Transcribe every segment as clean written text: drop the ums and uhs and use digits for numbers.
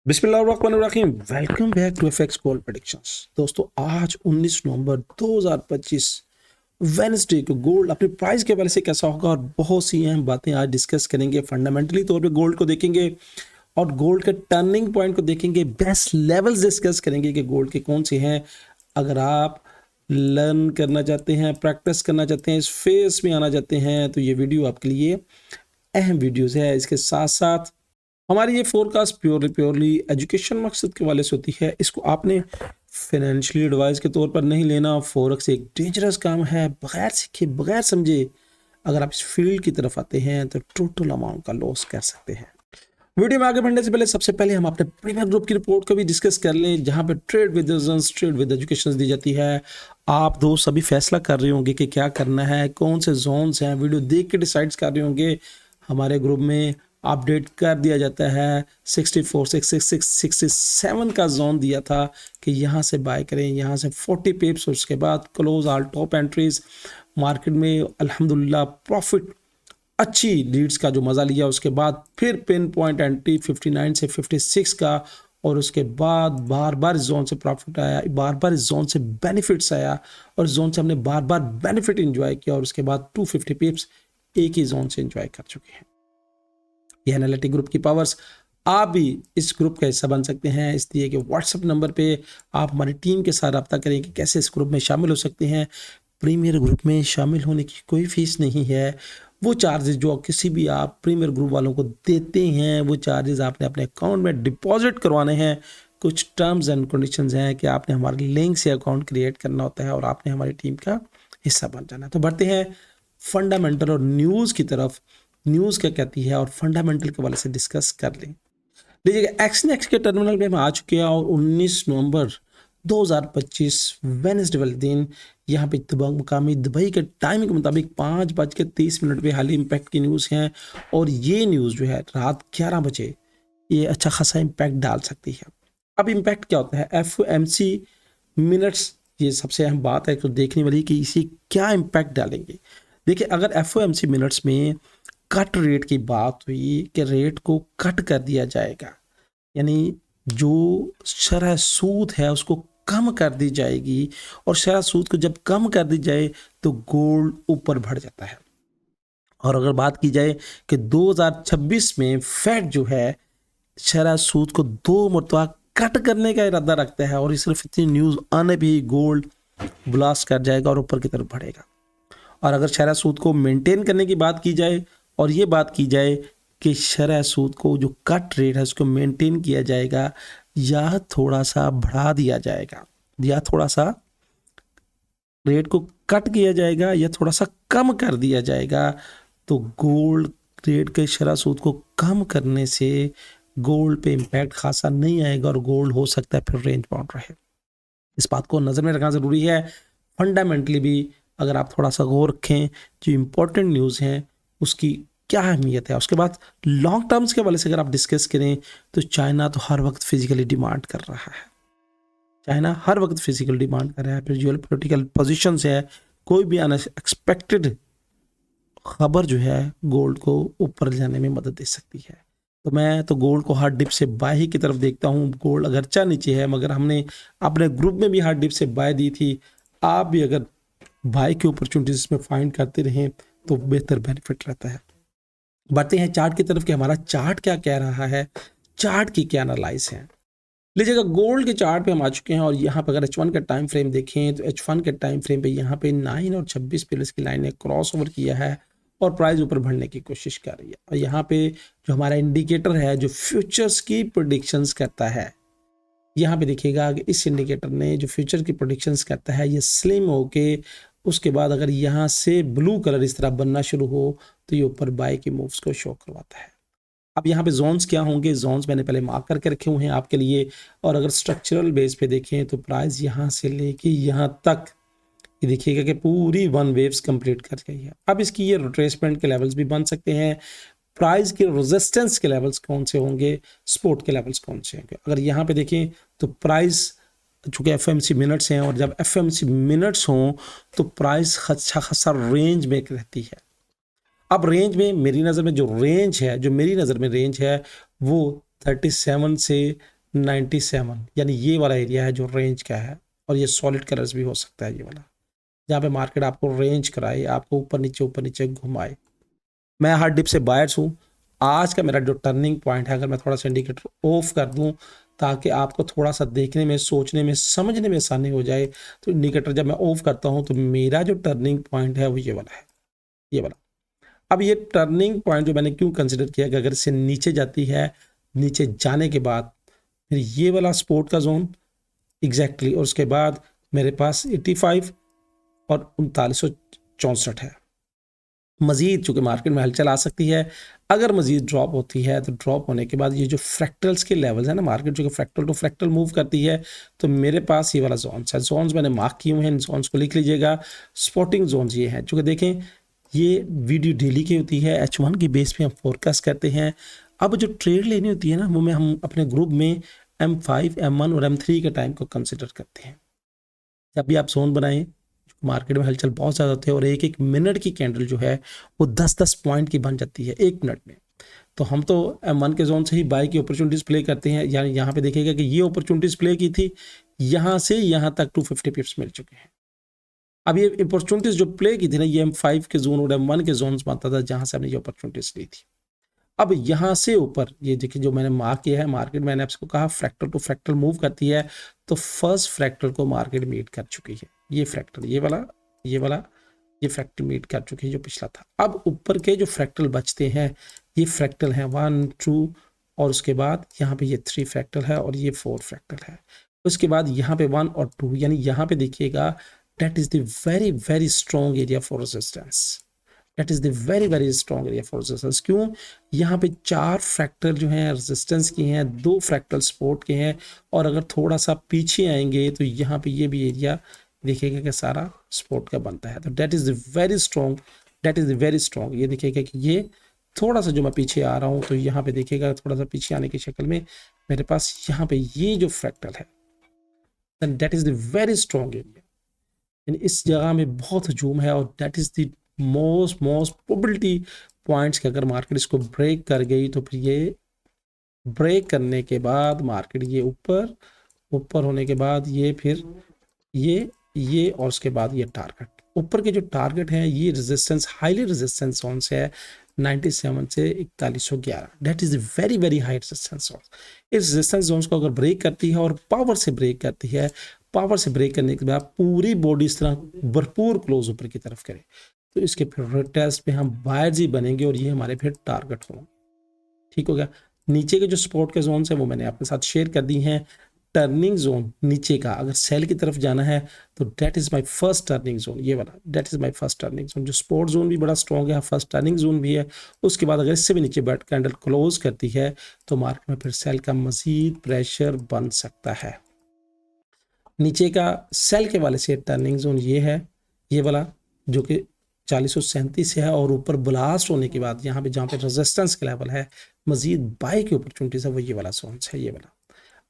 बिस्मिल्लाहिर्रहमानिर्रहीम। Welcome back to FX gold predictions. दोस्तों, आज 19 नवंबर 2025 वेडनेसडे को गोल्ड अपने प्राइस के हवाले से कैसा होगा और बहुत सी अहम बातें आज डिस्कस करेंगे। फंडामेंटली तौर पे गोल्ड को देखेंगे और गोल्ड के टर्निंग पॉइंट को देखेंगे। बेस्ट लेवल्स डिस्कस करेंगे कि गोल्ड के कौन से हैं। अगर आप लर्न करना चाहते हैं, प्रैक्टिस करना चाहते हैं, इस फेस में आना चाहते हैं, तो ये वीडियो आपके लिए अहम वीडियोस है। इसके साथ साथ हमारी ये फोरकास्ट प्योरली एजुकेशन मकसद के वाले से होती है। इसको आपने फाइनेंशियली एडवाइस के तौर पर नहीं लेना। फॉरेक्स एक डेंजरस काम है, बगैर सीखे बगैर समझे अगर आप इस फील्ड की तरफ आते हैं तो टोटल अमाउंट का लॉस कर सकते हैं। वीडियो में आगे बढ़ने से पहले सबसे पहले हम अपने प्रीमियर ग्रुप की रिपोर्ट को भी डिस्कस कर लें, जहां पे ट्रेड विद एजुकेशन दी जाती है। आप दोस्त अभी फैसला कर रहे होंगे कि क्या करना है, कौन से जोन्स हैं, वीडियो देख के डिसाइड कर रहे होंगे। हमारे ग्रुप में अपडेट कर दिया जाता है 64, 66, 67 का जोन दिया था कि यहाँ से बाय करें, यहाँ से 40 पिप्स, उसके बाद close all top entries. Market में अल्हम्दुलिल्लाह प्रॉफिट अच्छी लीड्स का जो मज़ा लिया, उसके बाद फिर पिन पॉइंट एंट्री 59 से 56 का, और उसके बाद बार बार इस जोन से प्रॉफिट आया, बार बार इस जोन से बेनिफिट्स आया और इस जोन से हमने बार बार बेनिफिट एंजॉय किया, और उसके बाद 250 पिप्स एक ही जोन से एंजॉय कर चुके हैं। ये एनालिटिक ग्रुप की पावर्स। आप भी इस ग्रुप का हिस्सा बन सकते हैं, इसलिए कि व्हाट्सएप नंबर पे आप हमारी टीम के साथ रब्ता करें कि कैसे इस ग्रुप में शामिल हो सकते हैं। प्रीमियर ग्रुप में शामिल होने की कोई फीस नहीं है। वो चार्जेस जो किसी भी आप प्रीमियर ग्रुप वालों को देते हैं, वो चार्जेस आपने अपने अकाउंट में डिपॉजिट करवाने हैं। कुछ टर्म्स एंड कंडीशंस हैं कि आपने हमारे लिंक से अकाउंट क्रिएट करना होता है और आपने हमारी टीम का हिस्सा बन जाना है। तो बढ़ते हैं फंडामेंटल और न्यूज़ की तरफ। न्यूज़ क्या कहती है और फंडामेंटल के वाले से डिस्कस कर लें। लीजिएगा, एक्सनेक्स के टर्मिनल पे हम आ चुके हैं और 19 नवंबर 2025 वेडनेसडे वाले दिन यहाँ पे मुकामी दुबई के टाइम के मुताबिक 5:30 पे हाली इम्पैक्ट की न्यूज़ है। और ये न्यूज़ जो है रात 11 बजे ये अच्छा खासा इम्पैक्ट डाल सकती है। अब इम्पैक्ट क्या होता है, FOMC मिनट्स, ये सबसे अहम बात है तो देखने वाली कि इसी क्या इम्पैक्ट डालेंगे। देखिए, अगर FOMC मिनट्स में कट रेट की बात हुई कि रेट को कट कर दिया जाएगा, यानी जो शरह सूद है उसको कम कर दी जाएगी, और शरह सूद को जब कम कर दी जाए तो गोल्ड ऊपर बढ़ जाता है। और अगर बात की जाए कि 2026 में फेड जो है शरह सूद को 2 मरतबा कट करने का इरादा रखता है, और सिर्फ इतनी न्यूज़ आने भी गोल्ड ब्लास्ट कर जाएगा और ऊपर की तरफ बढ़ेगा। और अगर शरह सूद को मेंटेन करने की बात की जाए और ये बात की जाए कि शरह सूद को जो कट रेट है उसको मेंटेन किया जाएगा या थोड़ा सा बढ़ा दिया जाएगा, या थोड़ा सा रेट को कट किया जाएगा या थोड़ा सा कम कर दिया जाएगा, तो गोल्ड रेट के शरह सूद को कम करने से गोल्ड पे इम्पैक्ट खासा नहीं आएगा और गोल्ड हो सकता है फिर रेंज बाउंड रहे। इस बात को नज़र में रखना ज़रूरी है। फंडामेंटली भी अगर आप थोड़ा सा गौर रखें, जो इम्पोर्टेंट न्यूज़ हैं उसकी क्या अहमियत है। उसके बाद लॉन्ग टर्म्स के वाले से अगर आप डिस्कस करें तो चाइना तो हर वक्त फिजिकली डिमांड कर रहा है। चाइना हर वक्त फिजिकल डिमांड कर रहा है। फिर जियो पोलिटिकल पोजिशन है, कोई भी अनएक्सपेक्टेड खबर जो है गोल्ड को ऊपर ले जाने में मदद दे सकती है। तो मैं तो गोल्ड को हार्ड डिप से बाय ही की तरफ देखता हूँ। गोल्ड अगरचा नीचे है, मगर हमने अपने ग्रुप में भी हार्ड डिप से बाय दी थी। आप भी अगर बाय की अपॉर्चुनिटीज इसमें फाइंड करते रहें तो बेहतर बेनिफिट रहता है। बढ़ते हैं चार्ट की तरफ कि हमारा चार्ट क्या कह रहा है, चार्ट की क्या एनालाइज है। लीजिएगा, गोल्ड के चार्ट पे हम आ चुके हैं और यहाँ पे अगर H1 का टाइम फ्रेम देखें तो H1 के टाइम फ्रेम पे यहाँ पे 9 और 26 पिलर्स की लाइन ने क्रॉस ओवर किया है और प्राइस ऊपर बढ़ने की कोशिश कर रही है। और यहाँ पे जो हमारा इंडिकेटर है जो फ्यूचर्स की प्रोडिक्शंस करता है, यहाँ पे देखिएगा कि इस इंडिकेटर ने जो फ्यूचर की प्रोडिक्शंस करता है ये स्लिम होके उसके बाद अगर यहाँ से ब्लू कलर इस तरह बनना शुरू हो तो ये ऊपर बाय की मूव्स को शो करवाता है। अब यहाँ पे जोन्स क्या होंगे, जोन्स मैंने पहले मार्क करके रखे हुए हैं आपके लिए। और अगर स्ट्रक्चरल बेस पे देखें तो प्राइस यहाँ से लेके यहाँ तक ये देखिएगा कि पूरी 1 वेव्स कंप्लीट कर गई है। अब इसकी ये रिट्रेसमेंट के लेवल्स भी बन सकते हैं। प्राइस के रेजिस्टेंस के लेवल्स कौन से होंगे, सपोर्ट के लेवल्स कौन से होंगे। अगर यहाँ पे देखें तो प्राइस चूँकि FOMC मिनट्स हैं और जब FOMC मिनट्स हों तो प्राइस अच्छा खासा रेंज में रहती है। अब रेंज में मेरी नज़र में जो रेंज है, जो मेरी नज़र में रेंज है वो 37 से 97, यानी ये वाला एरिया है जो रेंज का है, और ये सॉलिड कलर्स भी हो सकता है ये वाला, जहाँ पे मार्केट आपको रेंज कराए, आपको ऊपर नीचे घुमाए। मैं हर डिप से बायर्स हूँ। आज का मेरा जो टर्निंग पॉइंट है, अगर मैं थोड़ा सा इंडिकेटर ऑफ कर दूं ताकि आपको थोड़ा सा देखने में, सोचने में, समझने में आसानी हो जाए, तो इंडिकेटर जब मैं ऑफ करता हूं तो मेरा जो टर्निंग पॉइंट है वो ये वाला है, ये वाला। अब ये टर्निंग पॉइंट जो मैंने क्यों कंसिडर किया कि अगर इससे नीचे जाती है, नीचे जाने के बाद फिर ये वाला सपोर्ट का जोन एग्जैक्टली, और उसके बाद मेरे पास 85 और 3964 है। मजीद चूंकि मार्केट में हलचल आ सकती है, अगर मजीद ड्रॉप होती है तो ड्रॉप होने के बाद ये जो फ्रैक्टल्स के लेवल्स है ना, मार्केट जो फ्रैक्टल टू फ्रैक्टल मूव करती है, तो मेरे पास ये वाला जोन्स है, जोन्स मैंने मार्क किए हुए हैं, इन जोन्स को लिख लीजिएगा। स्पॉटिंग जोन्स ये हैं, चूंकि देखें ये वीडियो डेली की होती है, H1 की बेस पे हम फोरकास्ट करते हैं। अब जो ट्रेड लेनी होती है ना, वो में हम अपने ग्रुप में M5, M1 और M3 के टाइम को कंसिडर करते हैं। जब भी आप जोन बनाएं, मार्केट में हलचल बहुत ज़्यादा होती है और एक एक मिनट की कैंडल जो है वो 10-10 पॉइंट की बन जाती है एक मिनट में, तो हम तो M1 के जोन से ही बाई की अपॉर्चुनिटीज़ प्ले करते हैं। यानी यहाँ पे देखिएगा कि ये अपॉर्चुनिटीज़ प्ले की थी, यहाँ से यहाँ तक 250 पिप्स मिल चुके हैं। अब ये अपॉर्चुनिटीज़ जो प्ले की थी ना, ये M5 के जोन और M1 के जोन बनता था जहाँ से हमने ये अपॉर्चुनिटीज़ ली थी। अब यहाँ से ऊपर ये देखिए जो मैंने मार्क किया है, मार्केट मैंने आपको कहा फ्रैक्टल टू फ्रैक्टल मूव करती है, तो फर्स्ट फ्रैक्टल को मार्केट मीट कर चुकी है। ये फ्रैक्टल, ये वाला, ये वाला, ये फ्रैक्टल मीट कर चुकी है जो पिछला था। अब ऊपर के जो फ्रैक्टल बचते हैं, ये फ्रैक्टल हैं 1, 2, और उसके बाद यहाँ पे ये 3 फ्रैक्टल है और ये 4 फ्रैक्टल है। उसके बाद यहाँ पे 1 और 2, यानी यहाँ पे देखिएगा that is the very very strong area for resistance. That is the very very strong area for resistance. क्यों? यहाँ पे 4 फ्रैक्टल जो हैं रेजिस्टेंस की हैं, 2 फ्रैक्टल सपोर्ट के हैं, और अगर थोड़ा सा पीछे आएंगे तो यहाँ पे ये भी एरिया देखिएगा कि सारा सपोर्ट का बनता है। तो that is the very strong, that is the very strong. ये देखिएगा कि ये थोड़ा सा जो मैं पीछे आ रहा हूँ, तो यहाँ पे देखिएगा थोड़ा सा पीछे आने की शक्ल में मेरे पास यहाँ पे ये जो फ्रैक्टल है, that is the very strong area. इस जगह में बहुत हजूम है, और that is the most probability points कि अगर मार्केट इसको ब्रेक कर गई तो फिर ये ब्रेक करने के बाद मार्केट ये ऊपर होने के बाद ये फिर ये और उसके बाद ये टारगेट, ऊपर के जो टारगेट है ये रेजिस्टेंस, हाईली रेजिस्टेंस जोन से है 97 से 4111। That is very very high resistance zone. इस रेजिस्टेंस जोन को अगर ब्रेक करती है और पावर से ब्रेक करती है, पावर से ब्रेक करने के बाद पूरी बॉडी इस तरह भरपूर क्लोज ऊपर की तरफ करे, तो इसके फिर टेस्ट पे हम बायर्स ही बनेंगे और ये हमारे फिर टारगेट होंगे। ठीक हो गया। नीचे के जो सपोर्ट के जोन है वो मैंने आपके साथ शेयर कर दी हैं। टर्निंग जोन नीचे का अगर सेल की तरफ जाना है तो that is my first turning zone, ये वाला that is my first turning zone. जो सपोर्ट जोन भी बड़ा स्ट्रॉन्ग है, फर्स्ट टर्निंग जोन भी है। उसके बाद अगर इससे भी नीचे बैठ कैंडल क्लोज करती है तो मार्केट में फिर सेल का मजीद प्रेशर बन सकता है। नीचे का सेल के वाले से टर्निंग जोन ये है, ये वाला जो कि 4037 है, और ऊपर ब्लास्ट होने के बाद यहाँ पे जहाँ पे रेजिस्टेंस का लेवल है, मजीद बाई की अपॉर्चुनिटीज है, वो ये वाला जोन है, ये वाला।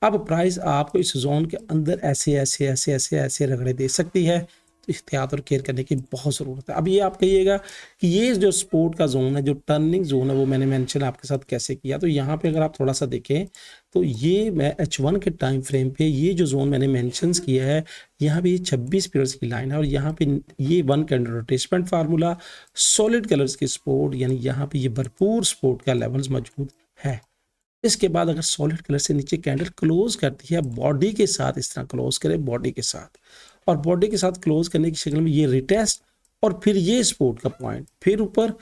अब प्राइस आपको इस जोन के अंदर ऐसे ऐसे ऐसे ऐसे ऐसे रगड़े दे सकती है, तो एहतियात और केयर करने की बहुत ज़रूरत है। अब ये आप कहिएगा कि ये जो सपोर्ट का जोन है, जो टर्निंग जोन है, वो मैंने मेंशन आपके साथ कैसे किया। तो यहाँ पे अगर आप थोड़ा सा देखें तो ये मैं H1 के टाइम फ्रेम पे ये जो जोन मैंने मेंशंस किया है, यहाँ पे ये 26 पीरियड्स की लाइन है, और यहाँ पे ये 1 कैंडल रोटेशमेंट फार्मूला, सॉलिड कलर्स की सपोर्ट, यानी यहाँ पे ये भरपूर सपोर्ट का लेवल्स मौजूद है। इसके बाद अगर सॉलिड कलर से नीचे कैंडल क्लोज करती है बॉडी के साथ, इस तरह क्लोज करे बॉडी के साथ, और बॉडी के साथ क्लोज करने की शक्ल में ये रिटेस्ट, और फिर ये सपोर्ट का पॉइंट फिर ऊपर,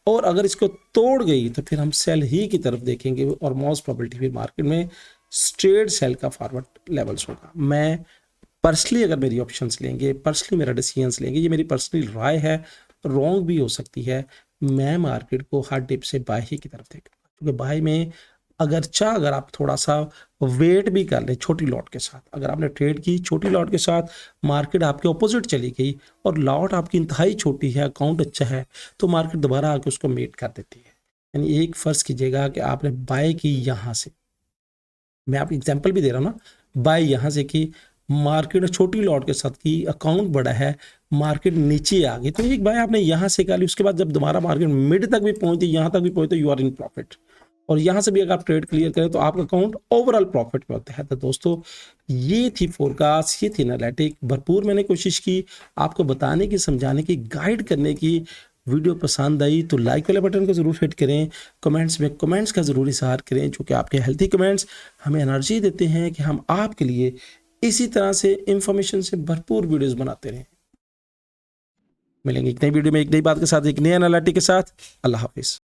और अगर इसको तोड़ गई तो फिर हम सेल ही की तरफ देखेंगे, और मोस्ट प्रोबेबिलिटी फिर मार्केट में स्ट्रेट सेल का फॉरवर्ड लेवल्स होगा। मैं पर्सनली अगर मेरी ऑप्शंस लेंगे, पर्सनली मेरा डिसीजंस लेंगे, ये मेरी पर्सनल राय है, रॉन्ग भी हो सकती है, मैं मार्केट को हर डिप से बाय ही की तरफ देखूंगा, क्योंकि बाय में अगर आप थोड़ा सा वेट भी कर लें छोटी लॉट के साथ, अगर आपने ट्रेड की छोटी लॉट के साथ, मार्केट आपके ऑपोजिट चली गई और लॉट आपकी इंतहाई छोटी है, अकाउंट अच्छा है, तो मार्केट दोबारा आके उसको मीट कर देती है। यानी एक फर्ज कीजिएगा कि आपने बाय की यहाँ से, मैं आपको एग्जांपल भी दे रहा हूँ ना, बाय यहाँ से की, मार्केट छोटी लॉट के साथ की, अकाउंट बड़ा है, मार्केट नीचे आ गई, तो एक बाय आपने यहाँ से कर ली, उसके बाद जब दोबारा मार्केट मिड तक भी पहुंचती, यहाँ तक भी पहुंचती, यू आर इन प्रॉफिट। और यहाँ से भी अगर आप ट्रेड क्लियर करें तो आपका अकाउंट ओवरऑल प्रॉफिट में होता है। तो दोस्तों ये थी फोरकास्ट, ये थी एनालिटिक। भरपूर मैंने कोशिश की आपको बताने की, समझाने की, गाइड करने की। वीडियो पसंद आई तो लाइक वाले बटन को जरूर हिट करें, कमेंट्स में कमेंट्स का जरूर इजहार करें, जो कि आपके हेल्थी कमेंट्स हमें एनर्जी देते हैं कि हम आपके लिए इसी तरह से इंफॉर्मेशन से भरपूर वीडियोस बनाते रहें। मिलेंगे एक नई वीडियो में एक नई बात के साथ, एक नए एनालिटिक के साथ। अल्लाह हाफिज।